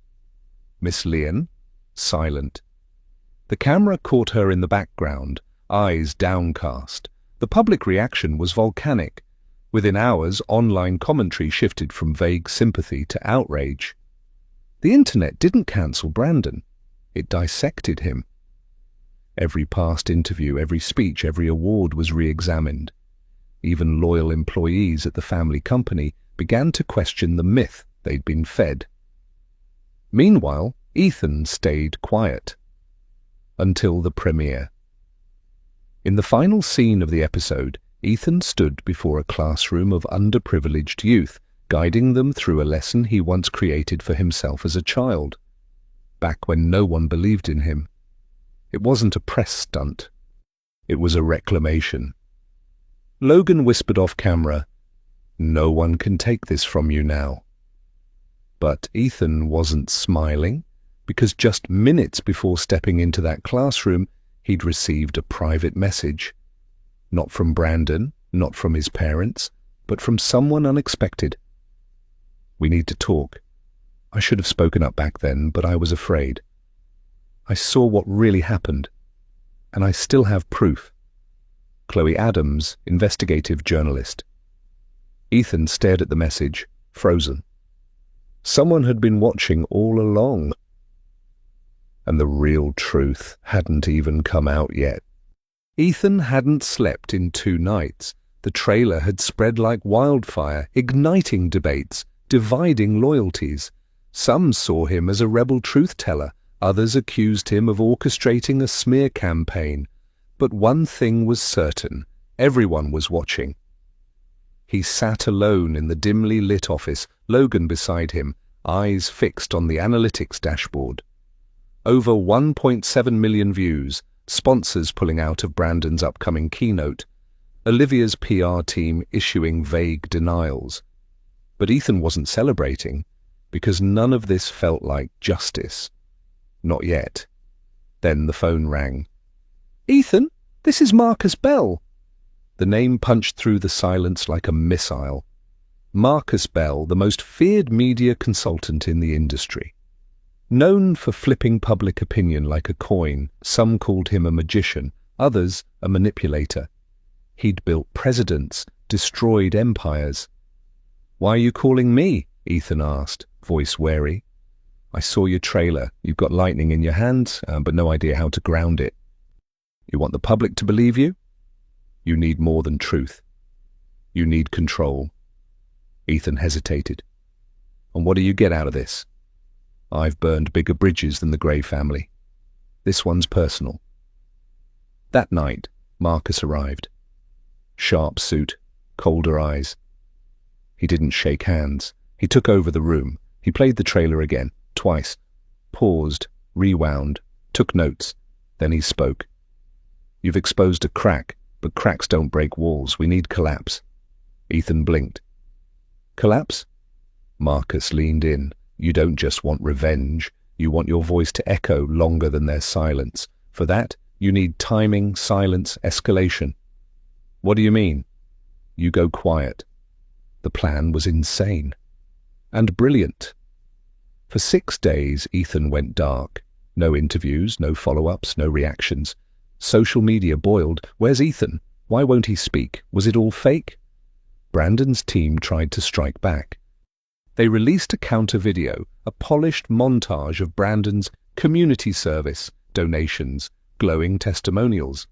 Miss Lyon, silent. The camera caught her in the background, eyes downcast. The public reaction was volcanic. Within hours, online commentary shifted from vague sympathy to outrage. The internet didn't cancel Brandon. It dissected him. Every past interview, every speech, every award was re-examined. Even loyal employees at the family company began to question the myth they'd been fed. Meanwhile, Ethan stayed quiet. Until the premiere. In the final scene of the episode, Ethan stood before a classroom of underprivileged youth, guiding them through a lesson he once created for himself as a child, back when no one believed in him. It wasn't a press stunt. It was a reclamation. Logan whispered off camera, "No one can take this from you now." But Ethan wasn't smiling, because just minutes before stepping into that classroom, he'd received a private message. Not from Brandon, not from his parents, but from someone unexpected. "We need to talk. I should have spoken up back then, but I was afraid. I saw what really happened, and I still have proof." Chloe Adams, investigative journalist. Ethan stared at the message, frozen. Someone had been watching all along. And the real truth hadn't even come out yet. Ethan hadn't slept in 2 nights. The trailer had spread like wildfire, igniting debates, dividing loyalties. Some saw him as a rebel truth-teller, others accused him of orchestrating a smear campaign. But one thing was certain, everyone was watching. He sat alone in the dimly lit office, Logan beside him, eyes fixed on the analytics dashboard. Over 1.7 million views, sponsors pulling out of Brandon's upcoming keynote, Olivia's PR team issuing vague denials. But Ethan wasn't celebrating, because none of this felt like justice. Not yet. Then the phone rang. "Ethan, this is Marcus Bell." The name punched through the silence like a missile. Marcus Bell, the most feared media consultant in the industry. Known for flipping public opinion like a coin, some called him a magician, others a manipulator. He'd built presidents, destroyed empires. "Why are you calling me?" Ethan asked, voice wary. "I saw your trailer. You've got lightning in your hands, but no idea how to ground it. You want the public to believe you? You need more than truth. You need control." Ethan hesitated. "And what do you get out of this?" "I've burned bigger bridges than the Gray family. This one's personal." That night, Marcus arrived. Sharp suit, colder eyes. He didn't shake hands. He took over the room. He played the trailer again, twice. Paused, rewound, took notes. Then he spoke. "You've exposed a crack, but cracks don't break walls. We need collapse." Ethan blinked. "Collapse?" Marcus leaned in. "You don't just want revenge. You want your voice to echo longer than their silence. For that, you need timing, silence, escalation." "What do you mean?" "You go quiet." The plan was insane. And brilliant. For 6 days, Ethan went dark. No interviews, no follow-ups, no reactions. Social media boiled. Where's Ethan? Why won't he speak? Was it all fake? Brandon's team tried to strike back. They released a counter video, a polished montage of Brandon's community service, donations, glowing testimonials.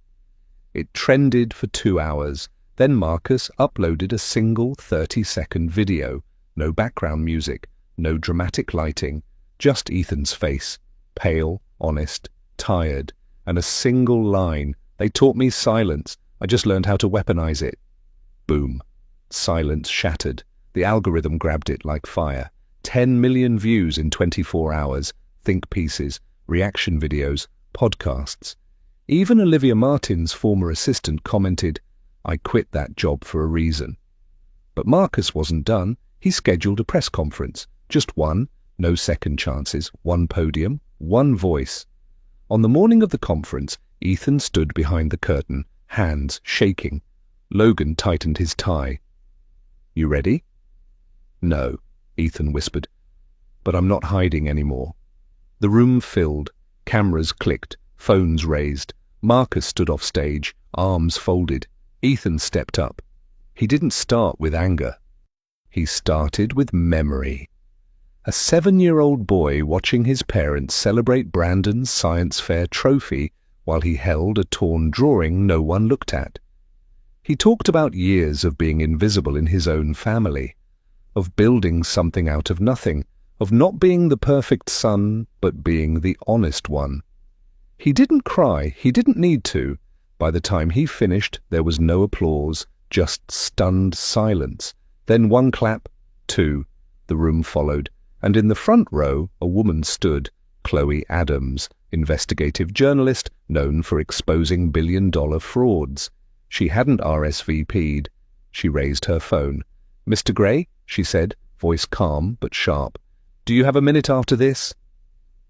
It trended for 2 hours. Then Marcus uploaded a single 30-second video. No background music, no dramatic lighting, just Ethan's face, pale, honest, tired, and a single line, "They taught me silence. I just learned how to weaponize it." Boom. Silence shattered. The algorithm grabbed it like fire. 10 million views in 24 hours, think pieces, reaction videos, podcasts. Even Olivia Martin's former assistant commented, "I quit that job for a reason." But Marcus wasn't done. He scheduled a press conference. Just one, no second chances, one podium, one voice. On the morning of the conference, Ethan stood behind the curtain, hands shaking. Logan tightened his tie. "You ready?" "No," Ethan whispered. "But I'm not hiding anymore." The room filled. Cameras clicked, phones raised. Marcus stood off stage, arms folded. Ethan stepped up. He didn't start with anger. He started with memory. A 7-year-old boy watching his parents celebrate Brandon's science fair trophy while he held a torn drawing no one looked at. He talked about years of being invisible in his own family, of building something out of nothing, of not being the perfect son, but being the honest one. He didn't cry, he didn't need to. By the time he finished, there was no applause, just stunned silence. Then one clap, two. The room followed, and in the front row, a woman stood, Chloe Adams, investigative journalist known for exposing billion-dollar frauds. She hadn't RSVP'd. She raised her phone. "Mr. Gray," she said, voice calm but sharp. "Do you have a minute after this?"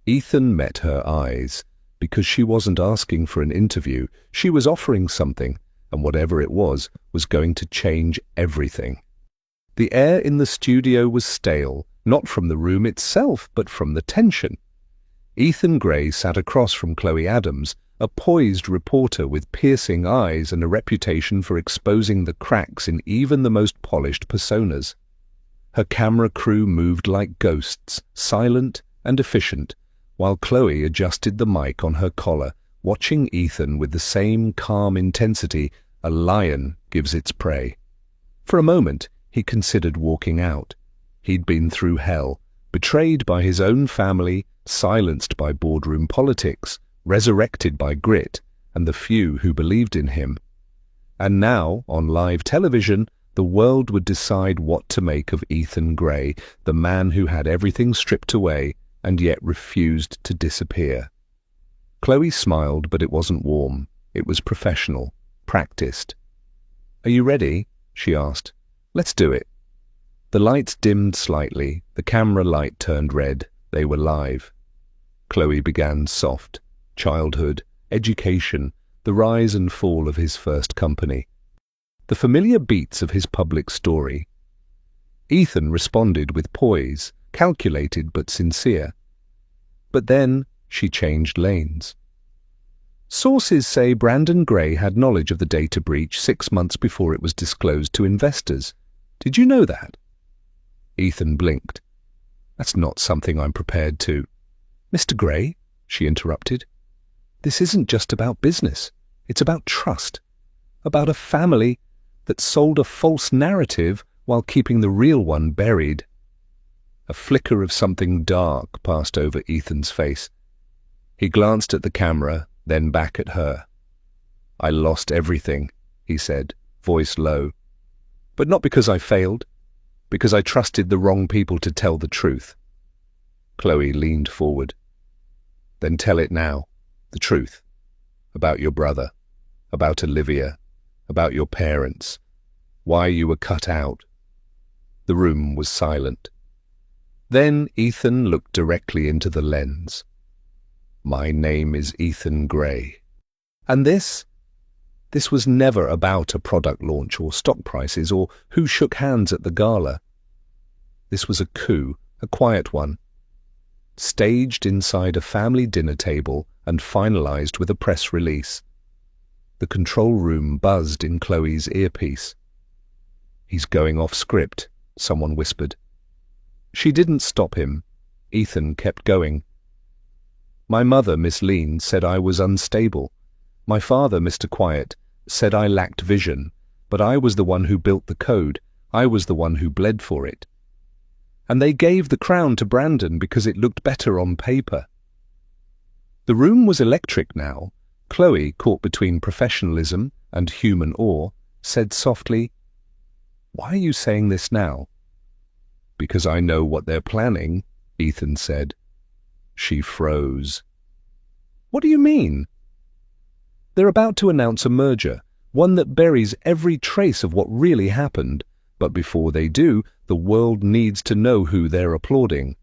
Ethan met her eyes. Because she wasn't asking for an interview, she was offering something, and whatever it was going to change everything. The air in the studio was stale, not from the room itself, but from the tension. Ethan Gray sat across from Chloe Adams, a poised reporter with piercing eyes and a reputation for exposing the cracks in even the most polished personas. Her camera crew moved like ghosts, silent and efficient, while Chloe adjusted the mic on her collar, watching Ethan with the same calm intensity a lion gives its prey. For a moment, he considered walking out. He'd been through hell, betrayed by his own family, silenced by boardroom politics, resurrected by grit and the few who believed in him. And now, on live television, The world would decide what to make of Ethan Gray, the man who had everything stripped away and yet refused to disappear. Chloe smiled, but it wasn't warm. It was professional, practiced. "Are you ready?" she asked. "Let's do it." The lights dimmed slightly. The camera light turned red. They were live. Chloe began soft. Childhood, education, the rise and fall of his first company. The familiar beats of his public story. Ethan responded with poise, calculated but sincere. But then she changed lanes. Sources say Brandon Gray had knowledge of the data breach 6 months before it was disclosed to investors. Did you know that? Ethan blinked. That's not something I'm prepared to. Mr. Gray, she interrupted, this isn't just about business. It's about trust. About a family that sold a false narrative while keeping the real one buried. A flicker of something dark passed over Ethan's face. He glanced at the camera, then back at her. "I lost everything," he said, voice low. "But not because I failed, because I trusted the wrong people to tell the truth." Chloe leaned forward. "Then tell it now, the truth. About your brother, about Olivia, about your parents, why you were cut out." The room was silent. Then Ethan looked directly into the lens. "My name is Ethan Gray. And this was never about a product launch or stock prices or who shook hands at the gala. This was a coup, a quiet one, staged inside a family dinner table and finalized with a press release. The control room buzzed in Chloe's earpiece. "He's going off script," someone whispered. She didn't stop him. Ethan kept going. "My mother, Miss Lean, said I was unstable. My father, Mr. Quiet, said I lacked vision, but I was the one who built the code. I was the one who bled for it. And they gave the crown to Brandon because it looked better on paper." The room was electric now. Chloe, caught between professionalism and human awe, said softly, "Why are you saying this now?" "Because I know what they're planning," Ethan said. She froze. "What do you mean?" "They're about to announce a merger, one that buries every trace of what really happened. But before they do, the world needs to know who they're applauding."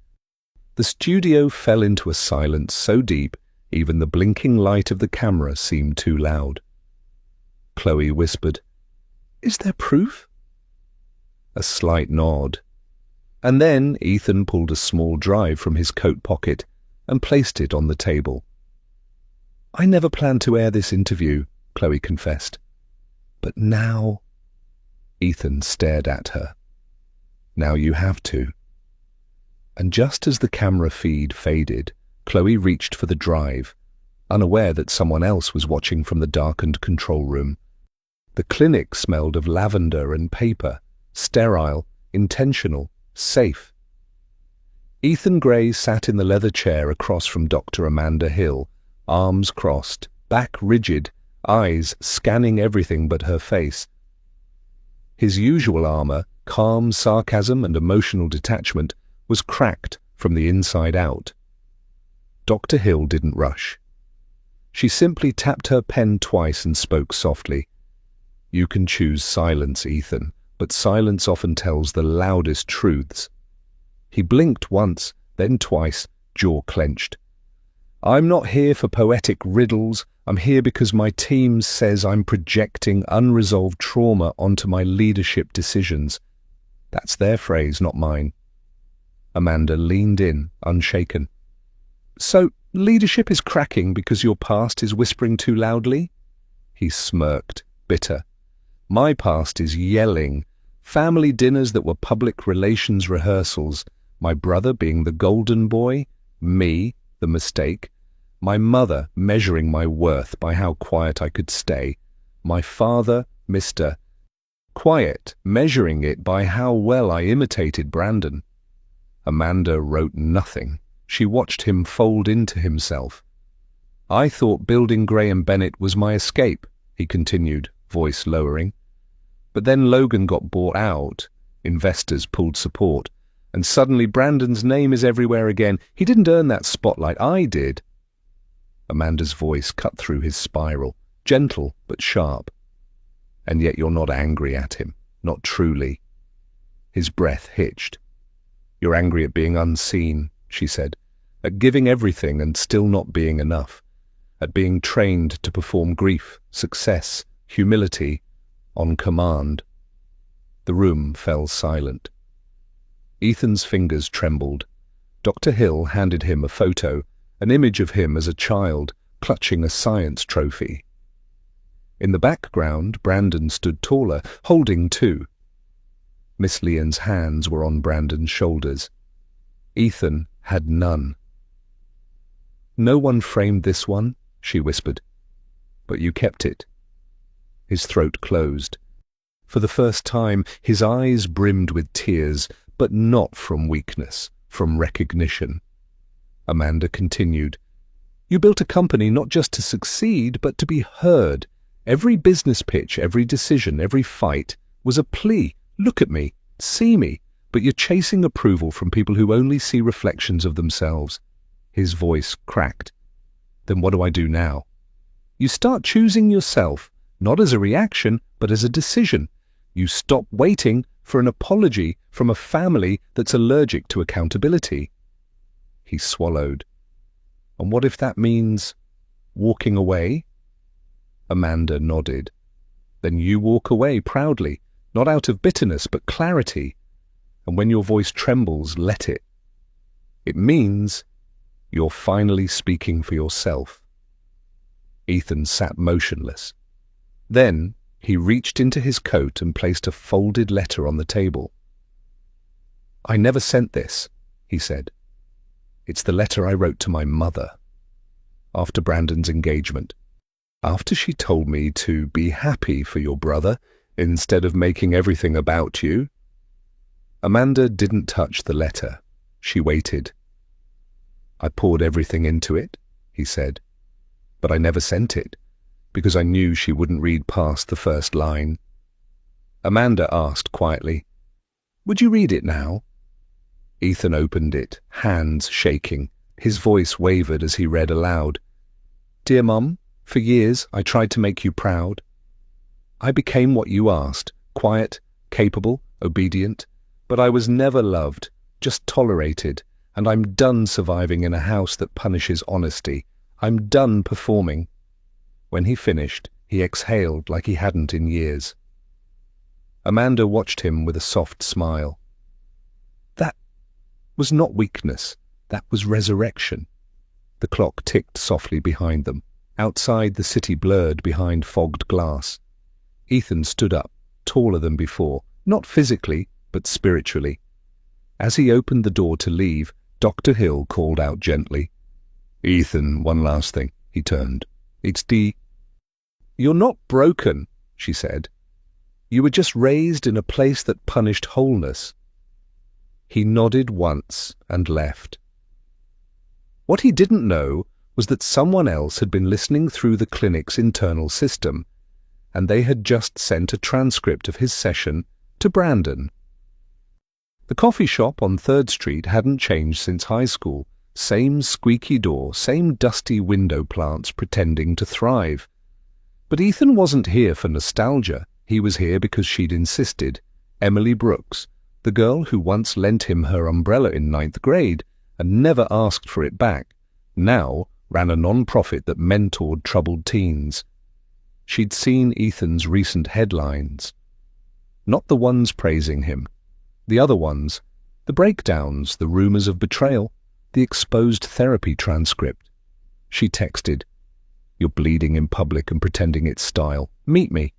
The studio fell into a silence so deep, even the blinking light of the camera seemed too loud. Chloe whispered, "Is there proof?" A slight nod. And then Ethan pulled a small drive from his coat pocket and placed it on the table. "I never planned to air this interview," Chloe confessed. "But now—" Ethan stared at her. "Now you have to." And just as the camera feed faded, Chloe reached for the drive, unaware that someone else was watching from the darkened control room. The clinic smelled of lavender and paper, sterile, intentional, safe. Ethan Gray sat in the leather chair across from Dr. Amanda Hill, arms crossed, back rigid, eyes scanning everything but her face. His usual armor, calm sarcasm and emotional detachment, was cracked from the inside out. Dr. Hill didn't rush. She simply tapped her pen twice and spoke softly. "You can choose silence, Ethan, but silence often tells the loudest truths." He blinked once, then twice, jaw clenched. "I'm not here for poetic riddles. I'm here because my team says I'm projecting unresolved trauma onto my leadership decisions." That's their phrase, not mine. Amanda leaned in, unshaken. "So, leadership is cracking because your past is whispering too loudly?" He smirked, bitter. "My past is yelling. Family dinners that were public relations rehearsals. My brother being the golden boy, me, the mistake. My mother measuring my worth by how quiet I could stay. My father, Mr. Quiet, measuring it by how well I imitated Brandon." Amanda wrote nothing. She watched him fold into himself. "I thought building Graham Bennett was my escape," he continued, voice lowering. But then Logan got bought out, investors pulled support, and suddenly Brandon's name is everywhere again. He didn't earn that spotlight, I did. Amanda's voice cut through his spiral, gentle but sharp. And yet you're not angry at him, not truly. His breath hitched. You're angry at being unseen, she said, at giving everything and still not being enough, at being trained to perform grief, success, humility, on command. The room fell silent. Ethan's fingers trembled. Dr. Hill handed him a photo, an image of him as a child, clutching a science trophy. In the background, Brandon stood taller, holding two. Miss Lyon's hands were on Brandon's shoulders. Ethan had none. "No one framed this one," she whispered. "But you kept it." His throat closed. For the first time, his eyes brimmed with tears, but not from weakness, from recognition. Amanda continued, "You built a company not just to succeed, but to be heard. Every business pitch, every decision, every fight was a plea. Look at me, see me, but you're chasing approval from people who only see reflections of themselves." His voice cracked. "Then what do I do now?" "You start choosing yourself, not as a reaction, but as a decision. You stop waiting for an apology from a family that's allergic to accountability." He swallowed. "And what if that means walking away?" Amanda nodded. "Then you walk away proudly, not out of bitterness, but clarity. And when your voice trembles, let it. It means you're finally speaking for yourself." Ethan sat motionless. Then he reached into his coat and placed a folded letter on the table. "I never sent this," he said. "It's the letter I wrote to my mother after Brandon's engagement. After she told me to be happy for your brother instead of making everything about you." Amanda didn't touch the letter. She waited. "I poured everything into it," he said, "but I never sent it, because I knew she wouldn't read past the first line." Amanda asked quietly, "Would you read it now?" Ethan opened it, hands shaking. His voice wavered as he read aloud. "Dear Mum, for years I tried to make you proud. I became what you asked, quiet, capable, obedient, but I was never loved, just tolerated, and I'm done surviving in a house that punishes honesty. I'm done performing." When he finished, he exhaled like he hadn't in years. Amanda watched him with a soft smile. That was not weakness, that was resurrection. The clock ticked softly behind them. Outside, the city blurred behind fogged glass. Ethan stood up, taller than before, not physically, but spiritually. As he opened the door to leave, Dr. Hill called out gently, "Ethan, one last thing." He turned. "It's the—" "You're not broken," she said. "You were just raised in a place that punished wholeness." He nodded once and left. What he didn't know was that someone else had been listening through the clinic's internal system, and they had just sent a transcript of his session to Brandon. The coffee shop on 3rd Street hadn't changed since high school. Same squeaky door, same dusty window plants pretending to thrive. But Ethan wasn't here for nostalgia. He was here because she'd insisted. Emily Brooks, the girl who once lent him her umbrella in 9th grade and never asked for it back, now ran a non-profit that mentored troubled teens. She'd seen Ethan's recent headlines. Not the ones praising him. The other ones. The breakdowns, the rumors of betrayal, the exposed therapy transcript. She texted, "You're bleeding in public and pretending it's style. Meet me."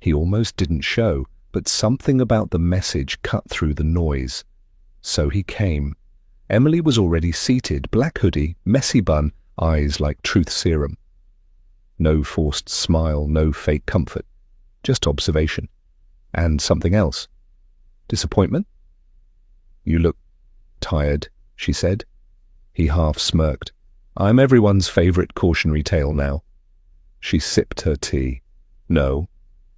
He almost didn't show, but something about the message cut through the noise. So he came. Emily was already seated, black hoodie, messy bun, eyes like truth serum. No forced smile, no fake comfort, just observation. And something else. Disappointment? "You look tired," she said. He half smirked. "I'm everyone's favorite cautionary tale now." She sipped her tea. "No,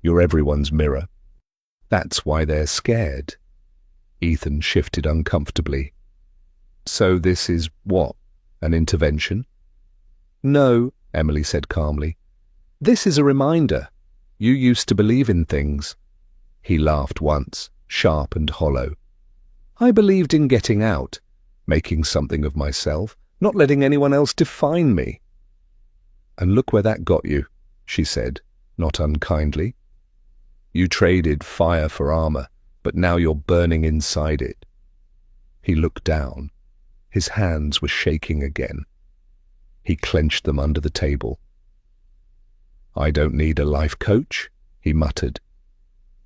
you're everyone's mirror." That's why they're scared. Ethan shifted uncomfortably. So this is what? An intervention? No, Emily said calmly. This is a reminder. You used to believe in things. He laughed once, sharp and hollow. I believed in getting out, making something of myself, not letting anyone else define me. And look where that got you, she said, not unkindly. You traded fire for armor, but now you're burning inside it. He looked down. His hands were shaking again. He clenched them under the table. I don't need a life coach, he muttered.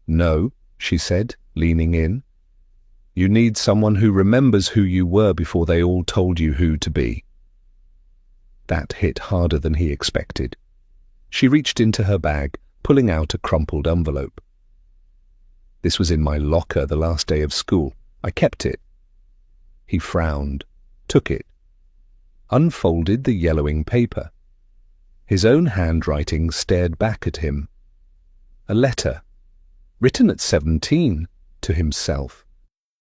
No, she said, leaning in. You need someone who remembers who you were before they all told you who to be. That hit harder than he expected. She reached into her bag, pulling out a crumpled envelope. This was in my locker the last day of school. I kept it. He frowned, took it, unfolded the yellowing paper. His own handwriting stared back at him. A letter, written at 17, to himself.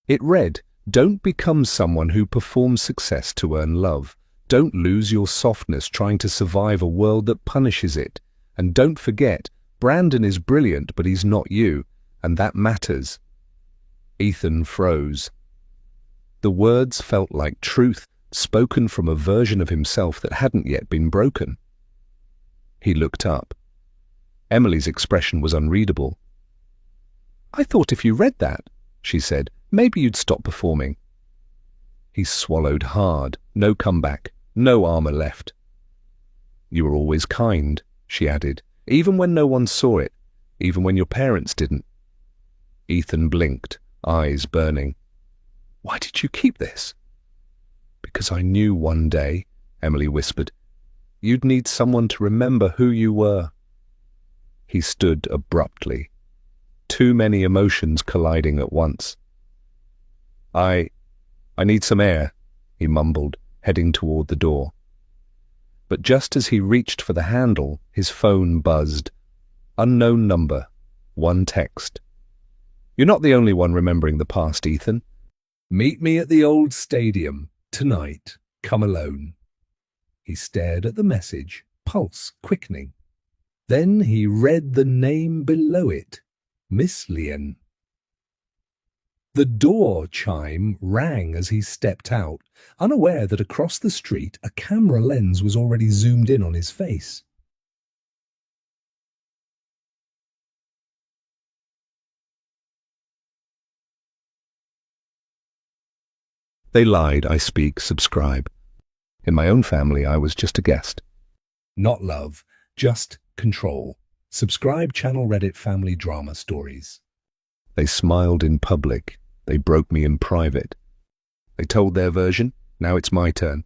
It read, "Don't become someone who performs success to earn love. Don't lose your softness trying to survive a world that punishes it. And don't forget, Brandon is brilliant, but he's not you, and that matters." Ethan froze. The words felt like truth, spoken from a version of himself that hadn't yet been broken. He looked up. Emily's expression was unreadable. I thought if you read that, she said, maybe you'd stop performing. He swallowed hard. No comeback. No armor left. You were always kind, she added, even when no one saw it, even when your parents didn't. Ethan blinked, eyes burning. Why did you keep this? Because I knew one day, Emily whispered, you'd need someone to remember who you were. He stood abruptly, too many emotions colliding at once. I need some air, he mumbled, heading toward the door. But just as he reached for the handle, his phone buzzed. Unknown number, one text. You're not the only one remembering the past, Ethan. Meet me at the old stadium, tonight. Come alone. He stared at the message, pulse quickening. Then he read the name below it, Miss Lyon. The door chime rang as he stepped out, unaware that across the street a camera lens was already zoomed in on his face. They lied, I speak, subscribe. In my own family, I was just a guest. Not love, just control. Subscribe channel Reddit Family Drama Stories. They smiled in public. They broke me in private. They told their version. Now it's my turn.